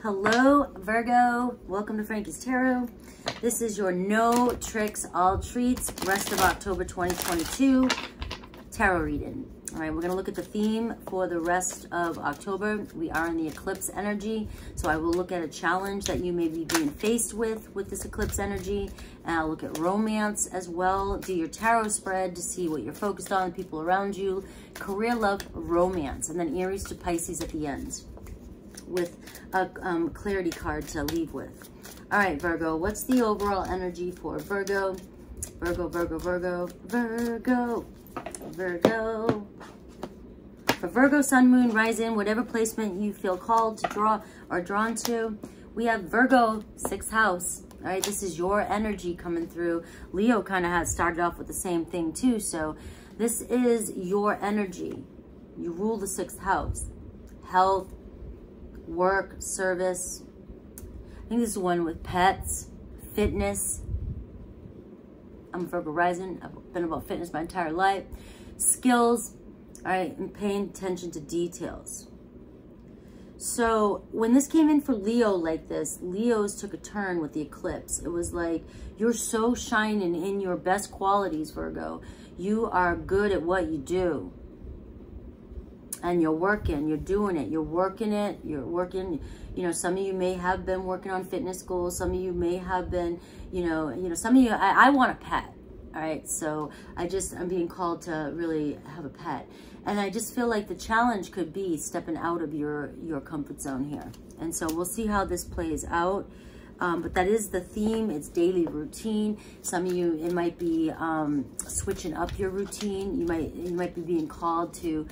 Hello, Virgo. Welcome to Frankie's Tarot. This is your no tricks, all treats, rest of October 2022 tarot reading. All right, we're going to look at the theme for the rest of October. We are in the eclipse energy, so I will look at a challenge that you may be being faced with this eclipse energy. And I'll look at romance as well. Do your tarot spread to see what you're focused on, the people around you, career, love, romance, and then Aries to Pisces at the end with a clarity card to leave with. All right, Virgo, what's the overall energy for Virgo? Virgo, Virgo, Virgo, Virgo, Virgo. For Virgo, Sun, Moon, Rising, whatever placement you feel called to draw or drawn to, we have Virgo, 6th house. All right, this is your energy coming through. Leo kind of has started off with the same thing too. So this is your energy. You rule the 6th house. Health, work, service. I think this is one with pets, fitness. I'm Virgo rising. I've been about fitness my entire life. Skills, all right, and paying attention to details. So when this came in for Leo like this, Leo's took a turn with the eclipse. It was like, you're so shining in your best qualities, Virgo. You are good at what you do. And you're working, you're doing it, you're working, you know, some of you may have been working on fitness goals. Some of you may have been, you know, some of you, I want a pet. All right. So I'm being called to really have a pet. And I just feel like the challenge could be stepping out of your comfort zone here. And so we'll see how this plays out. But that is the theme. It's daily routine. Some of you, it might be switching up your routine. You might be being called to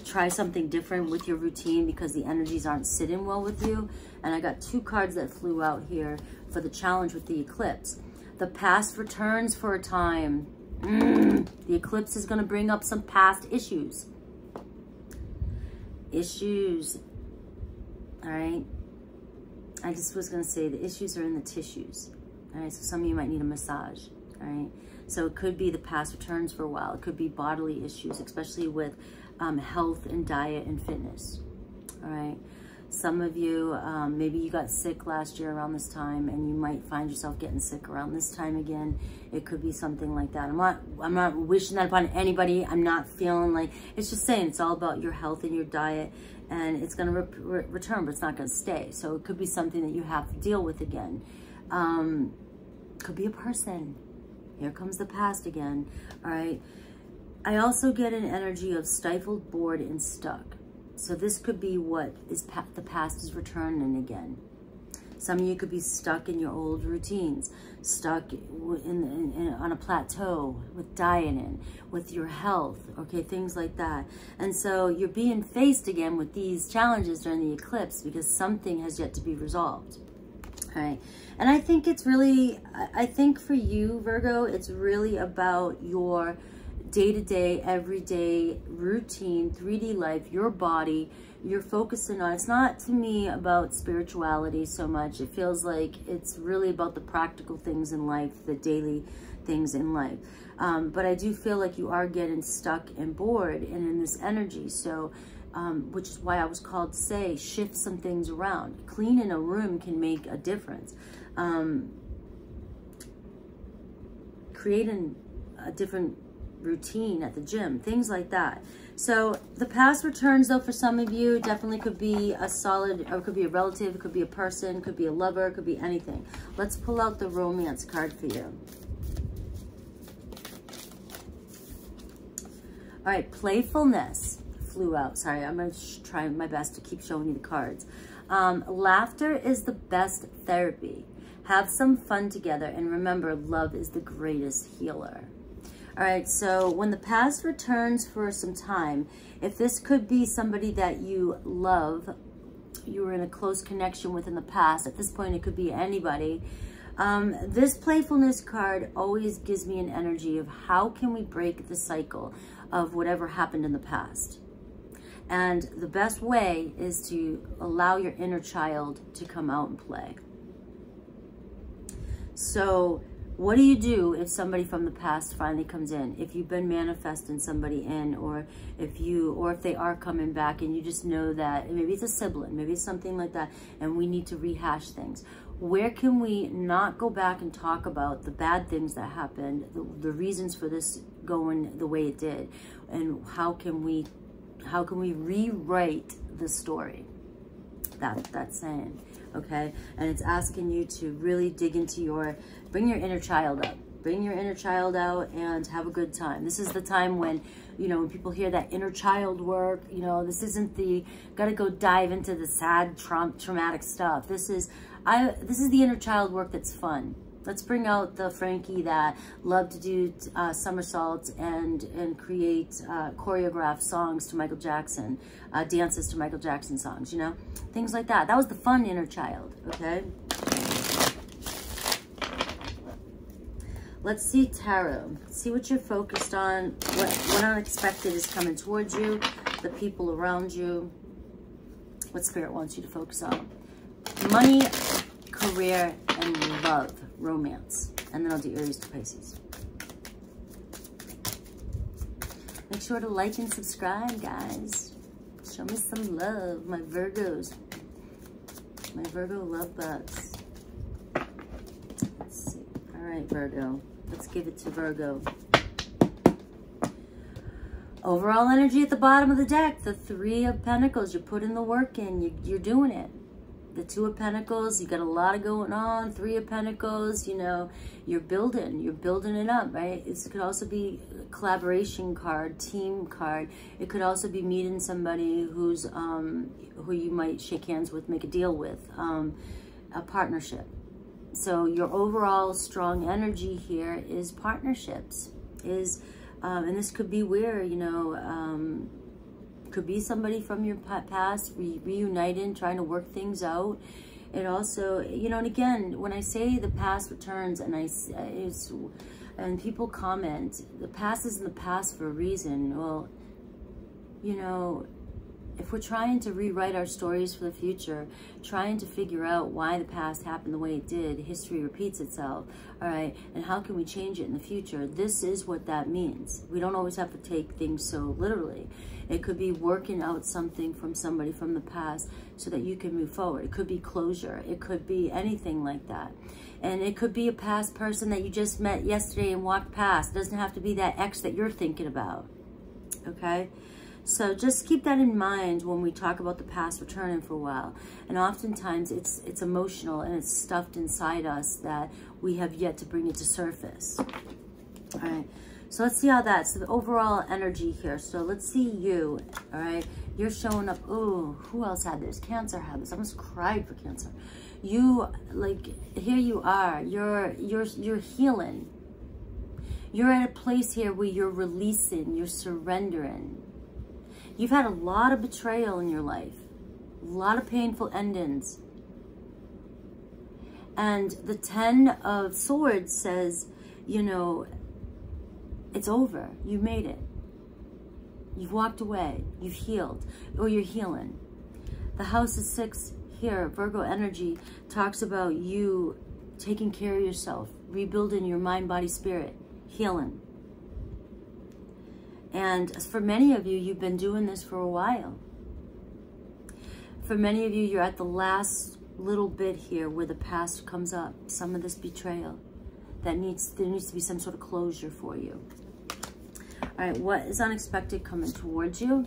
try something different with your routine because the energies aren't sitting well with you. And I got 2 cards that flew out here for the challenge with the eclipse. The past returns for a time. The eclipse is going to bring up some past issues. All right. I just was going to say the issues are in the tissues. All right. So some of you might need a massage. All right. So it could be the past returns for a while. It could be bodily issues, especially with health and diet and fitness. All right. Some of you, maybe you got sick last year around this time and you might find yourself getting sick around this time again. It could be something like that. I'm not wishing that upon anybody. I'm not feeling like, it's just saying it's all about your health and your diet, and it's going to return, but it's not going to stay. So it could be something that you have to deal with again. Could be a person. Here comes the past again. All right. I also get an energy of stifled, bored, and stuck. So this could be what is the past is returning again. Some of you could be stuck in your old routines, stuck on a plateau with dieting, with your health, okay, things like that. And so you're being faced again with these challenges during the eclipse because something has yet to be resolved. All right. And I think it's really, I think for you, Virgo, it's really about your day-to-day, everyday routine, 3D life, your body, you're focusing on. It's not to me about spirituality so much. It feels like it's really about the practical things in life, the daily things in life. But I do feel like you are getting stuck and bored and in this energy. So, which is why I was called to say, shift some things around. Cleaning a room can make a difference. Creating a different routine at the gym, things like that. So the past returns, though, for some of you definitely could be a solid, or it could be a relative, it could be a person, it could be a lover, it could be anything. Let's pull out the romance card for you. All right, playfulness flew out. Sorry, I'm going to try my best to keep showing you the cards. Laughter is the best therapy. Have some fun together, and remember, love is the greatest healer. All right, so when the past returns for some time, if this could be somebody that you love, you were in a close connection with in the past, at this point it could be anybody. This playfulness card always gives me an energy of how can we break the cycle of whatever happened in the past. And the best way is to allow your inner child to come out and play. So What do you do if somebody from the past finally comes in? If you've been manifesting somebody in, or if they are coming back and you just know that maybe it's a sibling, maybe it's something like that, and we need to rehash things. Where can we not go back and talk about the bad things that happened, the reasons for this going the way it did, and how can we rewrite the story? That's saying. Okay, and it's asking you to really dig into bring your inner child up. Bring your inner child out and have a good time. This is the time when, you know, when people hear that inner child work, you know, this isn't the, gotta go dive into the sad, traumatic stuff. This is the inner child work that's fun. Let's bring out the Frankie that loved to do somersaults and create choreographed songs to Michael Jackson, dances to Michael Jackson songs, you know? Things like that. That was the fun inner child, okay? Let's see tarot. See what you're focused on, what unexpected is coming towards you, the people around you, what Spirit wants you to focus on. Money, career, and love, romance. And then I'll do Aries to Pisces. Make sure to like and subscribe, guys. Show me some love, my Virgos. My Virgo love bugs. Let's see. All right, Virgo. Let's give it to Virgo. Overall energy at the bottom of the deck. The Three of Pentacles. You're putting the work in. You're doing it. The Two of Pentacles, you got a lot of going on. Three of Pentacles, you know, you're building it up, right? It could also be a collaboration card, team card. It could also be meeting somebody who's who you might shake hands with, make a deal with, a partnership. So your overall strong energy here is partnerships, and this could be where, you know, could be somebody from your past reuniting, trying to work things out. It also, you know, and again, when I say the past returns, and people comment, the past is in the past for a reason. Well, you know, if we're trying to rewrite our stories for the future, trying to figure out why the past happened the way it did, history repeats itself, all right, and how can we change it in the future? This is what that means. We don't always have to take things so literally. It could be working out something from somebody from the past so that you can move forward. It could be closure. It could be anything like that. And it could be a past person that you just met yesterday and walked past. It doesn't have to be that ex that you're thinking about, okay? So just keep that in mind when we talk about the past returning for a while. And oftentimes it's emotional and it's stuffed inside us that we have yet to bring it to surface. All right. So let's see how that's the overall energy here. So let's see you, all right? You're showing up. Oh, who else had this? Cancer had this. I almost cried for Cancer. You, like, here you are. You're healing. You're at a place here where you're releasing, you're surrendering. You've had a lot of betrayal in your life, a lot of painful endings. And the Ten of Swords says, you know, it's over. You made it. You've walked away. You've healed, or you're healing. The House of Six here, Virgo energy, talks about you taking care of yourself, rebuilding your mind, body, spirit, healing. And for many of you, you've been doing this for a while. For many of you, you're at the last little bit here where the past comes up, some of this betrayal. There needs to be some sort of closure for you. All right, what is unexpected coming towards you?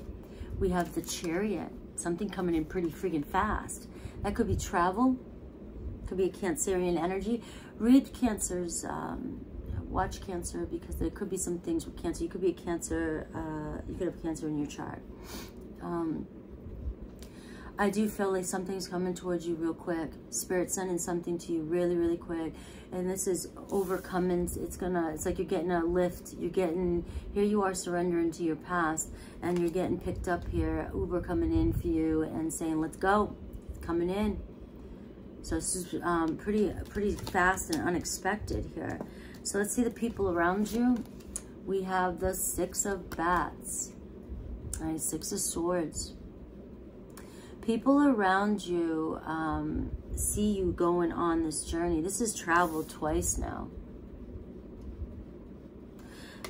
We have the Chariot, something coming in pretty freaking fast. That could be travel, could be a Cancerian energy. Read Cancer's, watch Cancer, because there could be some things with Cancer. You could be a Cancer, you could have Cancer in your chart. I do feel like something's coming towards you real quick. Spirit sending something to you really, really quick. And this is overcoming. It's like you're getting a lift. Here you are surrendering to your past, and you're getting picked up here. Uber coming in for you and saying, let's go. It's coming in. So this is pretty fast and unexpected here. So let's see the people around you. We have the Six of Bats. All right, Six of Swords. People around you see you going on this journey. This is traveled twice now.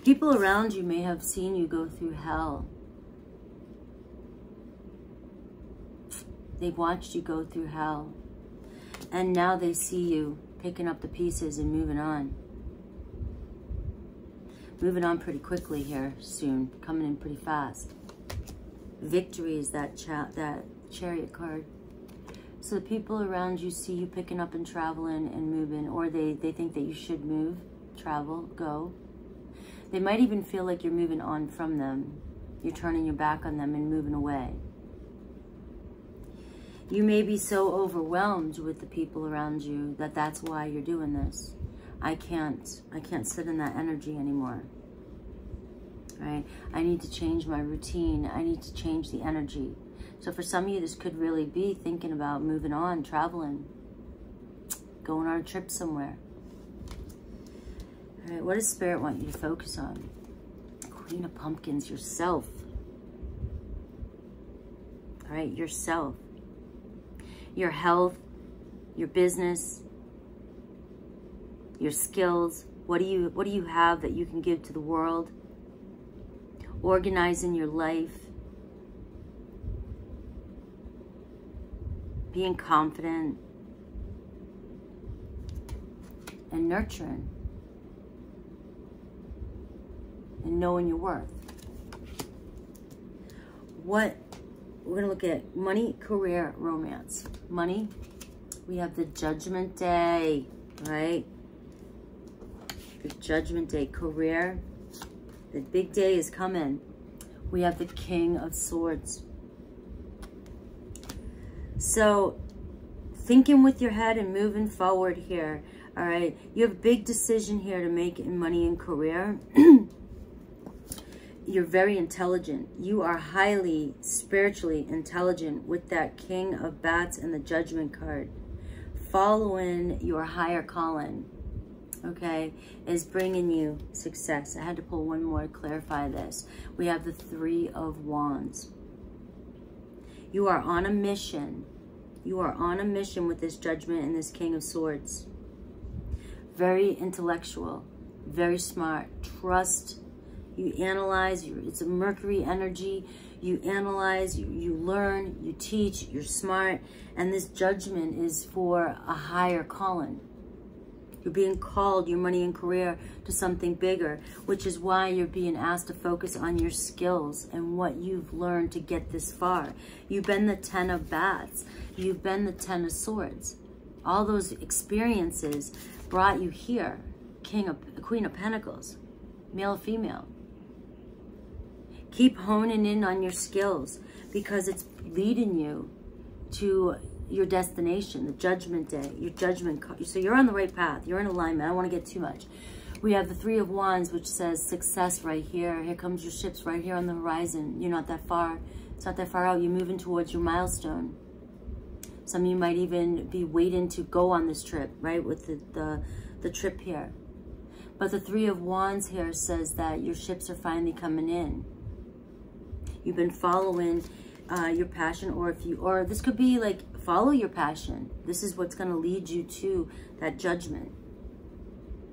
People around you may have seen you go through hell. They've watched you go through hell. And now they see you picking up the pieces and moving on. Moving on pretty quickly here soon. Coming in pretty fast. Victory is that Chariot card. So the people around you see you picking up and traveling and moving, or they think that you should move, travel, go. They might even feel like you're moving on from them. You're turning your back on them and moving away. You may be so overwhelmed with the people around you that that's why you're doing this. I can't sit in that energy anymore. Right? I need to change my routine. I need to change the energy. So for some of you, this could really be thinking about moving on, traveling, going on a trip somewhere. All right, what does Spirit want you to focus on? Queen of Pumpkins, yourself. All right, yourself. Your health, your business, your skills. What do you have that you can give to the world? Organizing your life. Being confident. And nurturing. And knowing your worth. We're going to look at money, career, romance. Money, we have the Judgment Day, right? The Judgment Day. Career, the big day is coming. We have the King of Swords. So, thinking with your head and moving forward here, all right? You have a big decision here to make in money and career. You're very intelligent. You are highly spiritually intelligent with that King of Bats and the Judgment card. Following your higher calling, okay, is bringing you success. I had to pull one more to clarify this. We have the Three of Wands. You are on a mission. You are on a mission with this Judgment and this King of Swords. Very intellectual, very smart. Trust. You analyze, it's a Mercury energy. You analyze, you learn, you teach, you're smart. And this Judgment is for a higher calling. You're being called, your money and career, to something bigger, which is why you're being asked to focus on your skills and what you've learned to get this far. You've been the Ten of Bats. You've been the Ten of Swords. All those experiences brought you here. Queen of Pentacles, male, female. Keep honing in on your skills because it's leading you to your destination, the Judgment Day, your Judgment card. So you're on the right path. You're in alignment. I don't want to get too much. We have the Three of Wands, which says success right here. Here comes your ships right here on the horizon. You're not that far. It's not that far out. You're moving towards your milestone. Some of you might even be waiting to go on this trip, right, with the trip here. But the Three of Wands here says that your ships are finally coming in. You've been following your passion, or this could be like follow your passion. This is what's going to lead you to that judgment.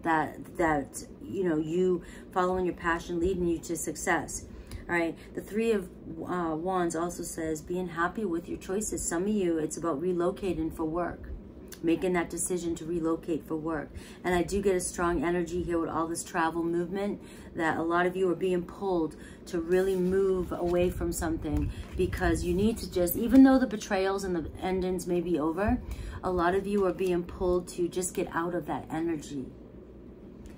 That you know, you following your passion leading you to success. All right. The Three of Wands also says being happy with your choices. Some of you, it's about relocating for work. Making that decision to relocate for work. And I do get a strong energy here with all this travel movement that a lot of you are being pulled to really move away from something because you need to just, even though the betrayals and the endings may be over, a lot of you are being pulled to just get out of that energy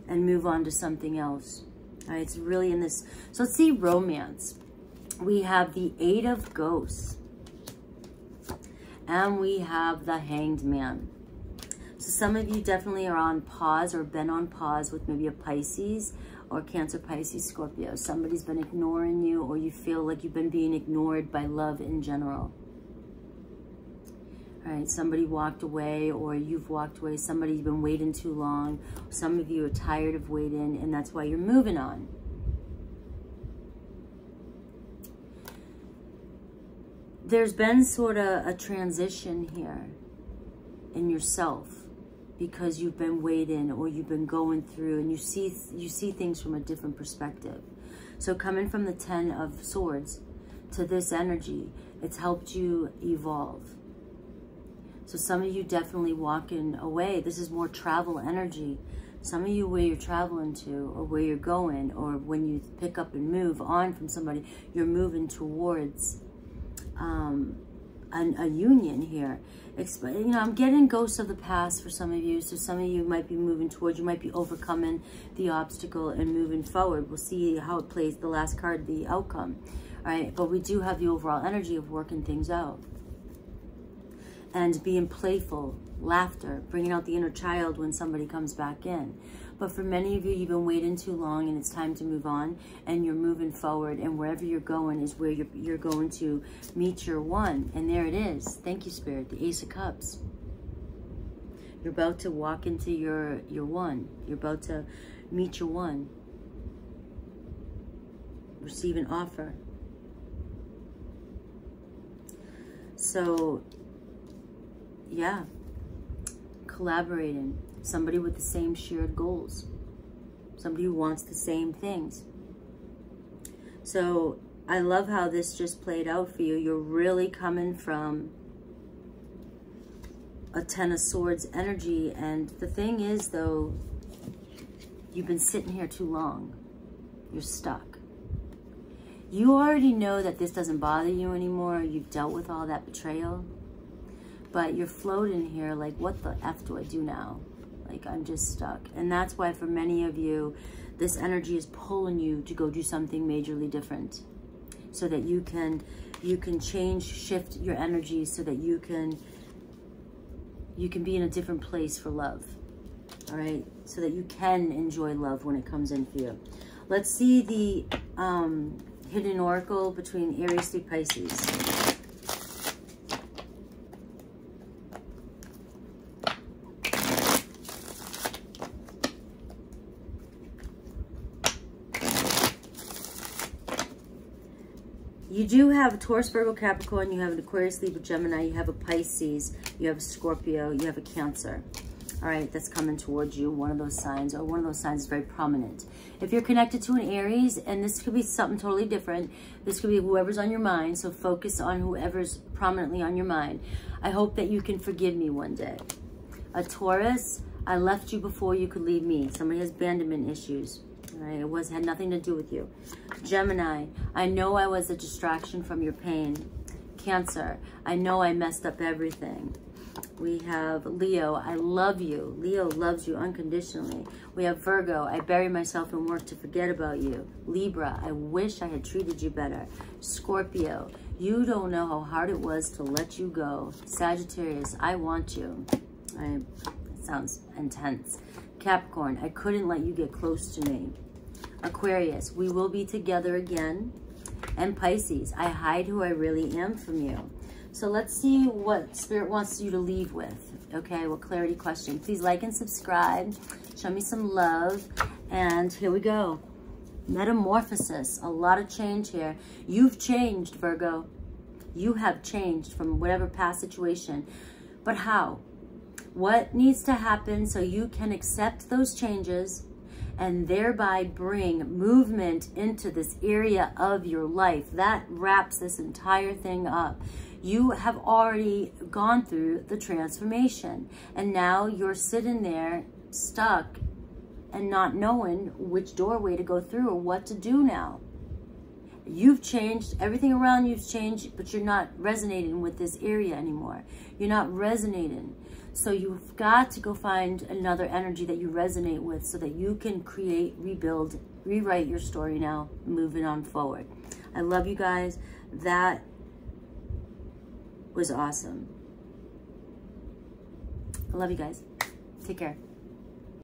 and move on to something else. All right, it's really in this. So let's see romance. We have the Eight of Ghosts. And we have the Hanged Man. So some of you definitely are on pause or been on pause with maybe a Pisces or Cancer, Pisces, Scorpio. Somebody's been ignoring you, or you feel like you've been being ignored by love in general. All right, somebody walked away, or you've walked away. Somebody's been waiting too long. Some of you are tired of waiting, and that's why you're moving on. There's been sort of a transition here in yourself, because you've been waiting or you've been going through, and you see things from a different perspective. So coming from the 10 of Swords to this energy, it's helped you evolve. So some of you definitely walking away. This is more travel energy. Some of you, where you're traveling to, or where you're going, or when you pick up and move on from somebody, you're moving towards a union here. You know, I'm getting ghosts of the past for some of you. So some of you might be moving towards, you might be overcoming the obstacle and moving forward. We'll see how it plays, the last card, the outcome. All right, but we do have the overall energy of working things out. And being playful, laughter, bringing out the inner child when somebody comes back in. But for many of you, you've been waiting too long and it's time to move on, and you're moving forward, and wherever you're going is where you're going to meet your one. And there it is. Thank you, Spirit, the Ace of Cups. You're about to walk into your one. You're about to meet your one. Receive an offer. So, yeah, collaborating. Somebody with the same shared goals. Somebody who wants the same things. So I love how this just played out for you. You're really coming from a 10 of Swords energy. And the thing is, though, you've been sitting here too long. You're stuck. You already know that this doesn't bother you anymore. You've dealt with all that betrayal. But you're floating here like, what the F do I do now? Like, I'm just stuck. And that's why for many of you, this energy is pulling you to go do something majorly different. So that you can change, shift your energy so that you can be in a different place for love. All right? So that you can enjoy love when it comes in for you. Let's see the hidden oracle between Aries through Pisces. You do have a Taurus, Virgo, Capricorn, you have an Aquarius, Libra, Gemini, you have a Pisces, you have a Scorpio, you have a Cancer. All right, that's coming towards you, one of those signs, or one of those signs is very prominent. If you're connected to an Aries, and this could be something totally different, this could be whoever's on your mind, so focus on whoever's prominently on your mind. I hope that you can forgive me one day. A Taurus, I left you before you could leave me. Somebody has abandonment issues. All right, it had nothing to do with you. Gemini, I know I was a distraction from your pain. Cancer, I know I messed up everything. We have Leo, I love you. Leo loves you unconditionally. We have Virgo, I bury myself in work to forget about you. Libra, I wish I had treated you better. Scorpio, you don't know how hard it was to let you go. Sagittarius, I want you. It sounds intense. Capricorn, I couldn't let you get close to me. Aquarius, we will be together again. And Pisces, I hide who I really am from you. So let's see what Spirit wants you to leave with. Okay, what clarity question. Please like and subscribe. Show me some love. And here we go. Metamorphosis. A lot of change here. You've changed, Virgo. You have changed from whatever past situation. But how? What needs to happen so you can accept those changes and thereby bring movement into this area of your life? That wraps this entire thing up. You have already gone through the transformation, and now you're sitting there stuck and not knowing which doorway to go through or what to do now. You've changed, everything around you've changed, but you're not resonating with this area anymore. You're not resonating. So you've got to go find another energy that you resonate with so that you can create, rebuild, rewrite your story now, moving on forward. I love you guys. That was awesome. I love you guys. Take care.